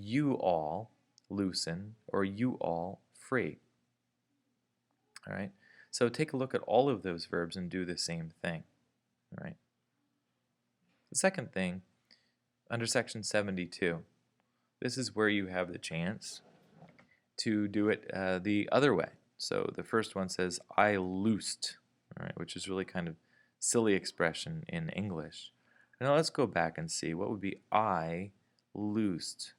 you all loosen, or you all free. All right. So take a look at all of those verbs and do the same thing. All right. The second thing, under section 72, this is where you have the chance to do it the other way. So the first one says, I loosed, all right, which is really kind of silly expression in English. Now let's go back and see what would be I loosed.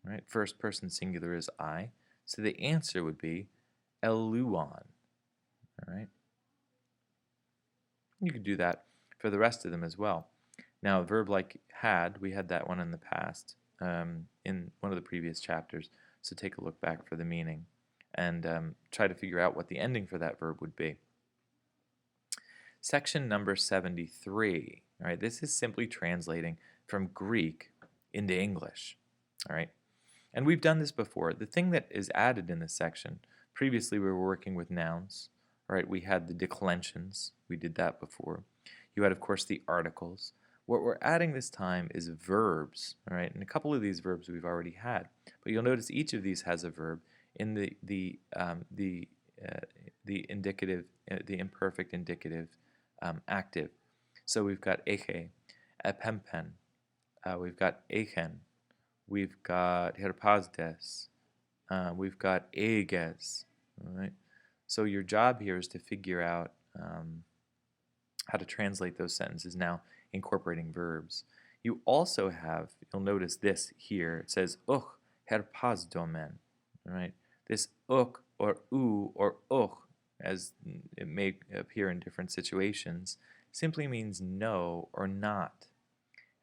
All right, first person singular is I, so the answer would be eluon. All right, you could do that for the rest of them as well. Now, a verb like had, we had that one in the past in one of the previous chapters, so take a look back for the meaning and try to figure out what the ending for that verb would be. Section number 73, all right, this is simply translating from Greek into English, all right? And we've done this before. The thing that is added in this section, previously we were working with nouns, all right? We had the declensions, we did that before. You had, of course, the articles. What we're adding this time is verbs, all right? And a couple of these verbs we've already had, but you'll notice each of these has a verb in the indicative, the imperfect indicative active. So we've got eche, epempen, we've got echen, we've got herpasdes, we've got eges, all right? So your job here is to figure out how to translate those sentences now incorporating verbs. You also have, you'll notice this here, it says herpasdomen, all right? This or u or as it may appear in different situations, simply means no or not.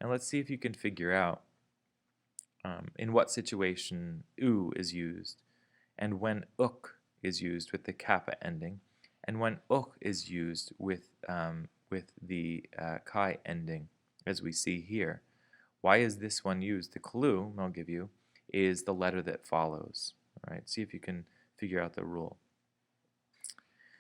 And let's see if you can figure out in what situation u is used, and when is used with the kappa ending, and when is used with the chi ending, as we see here. Why is this one used? The clue I'll give you is the letter that follows. All right, see if you can figure out the rule.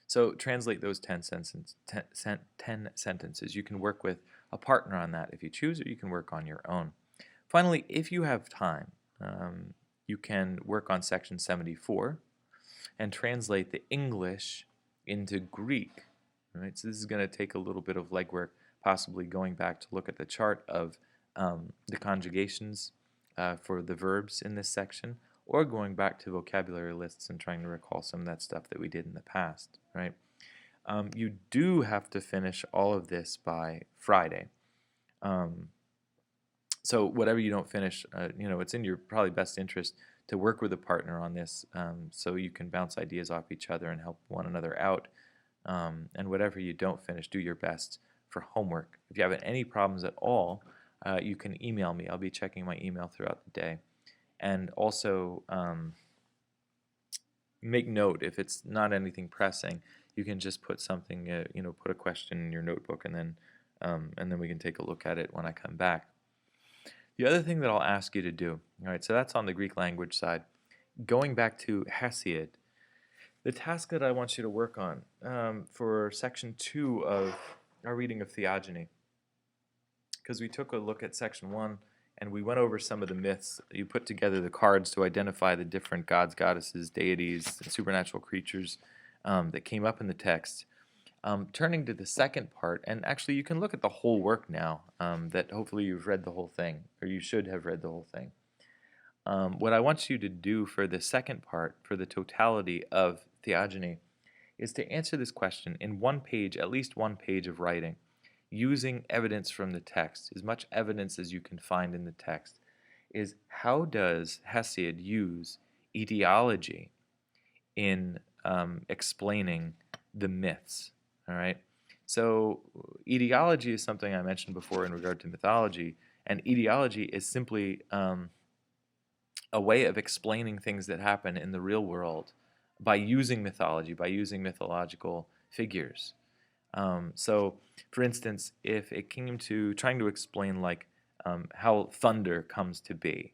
So translate those 10 sentences. You can work with a partner on that if you choose, or you can work on your own. Finally, if you have time, you can work on section 74 and translate the English into Greek. All right, so this is going to take a little bit of legwork, possibly going back to look at the chart of the conjugations for the verbs in this section, or going back to vocabulary lists and trying to recall some of that stuff that we did in the past, right? You do have to finish all of this by Friday. So whatever you don't finish, it's in your probably best interest to work with a partner on this so you can bounce ideas off each other and help one another out. And whatever you don't finish, do your best for homework. If you have any problems at all, you can email me. I'll be checking my email throughout the day. And also make note, if it's not anything pressing, you can just put something, put a question in your notebook, and then we can take a look at it when I come back. The other thing that I'll ask you to do, all right, so that's on the Greek language side. Going back to Hesiod, the task that I want you to work on for section 2 of our reading of theogony, because we took a look at section 1 and we went over some of the myths. You put together the cards to identify the different gods, goddesses, deities, and supernatural creatures that came up in the text. Turning to the second part, and actually you can look at the whole work now that hopefully you've read the whole thing, or you should have read the whole thing. What I want you to do for the second part, for the totality of theogony, is to answer this question in one page, at least one page of writing, using evidence from the text, as much evidence as you can find in the text, is how does Hesiod use etiology in explaining the myths? All right. So etiology is something I mentioned before in regard to mythology, and etiology is simply a way of explaining things that happen in the real world by using mythology, by using mythological figures. So, for instance, if it came to trying to explain like how thunder comes to be,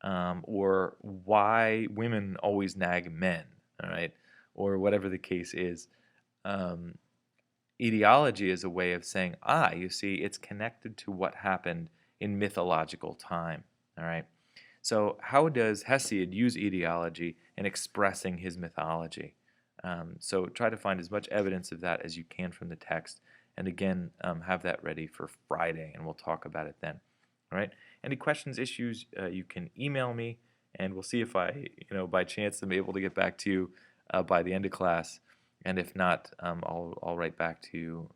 or why women always nag men, all right, or whatever the case is. Etiology is a way of saying, you see, it's connected to what happened in mythological time. All right. So how does Hesiod use etiology in expressing his mythology? So try to find as much evidence of that as you can from the text, and again, have that ready for Friday, and we'll talk about it then. All right. Any questions, issues, you can email me, and we'll see if I, by chance, am able to get back to you by the end of class. And if not, I'll write back to you,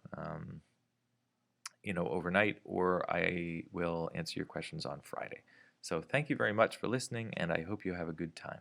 overnight, or I will answer your questions on Friday. So thank you very much for listening, and I hope you have a good time.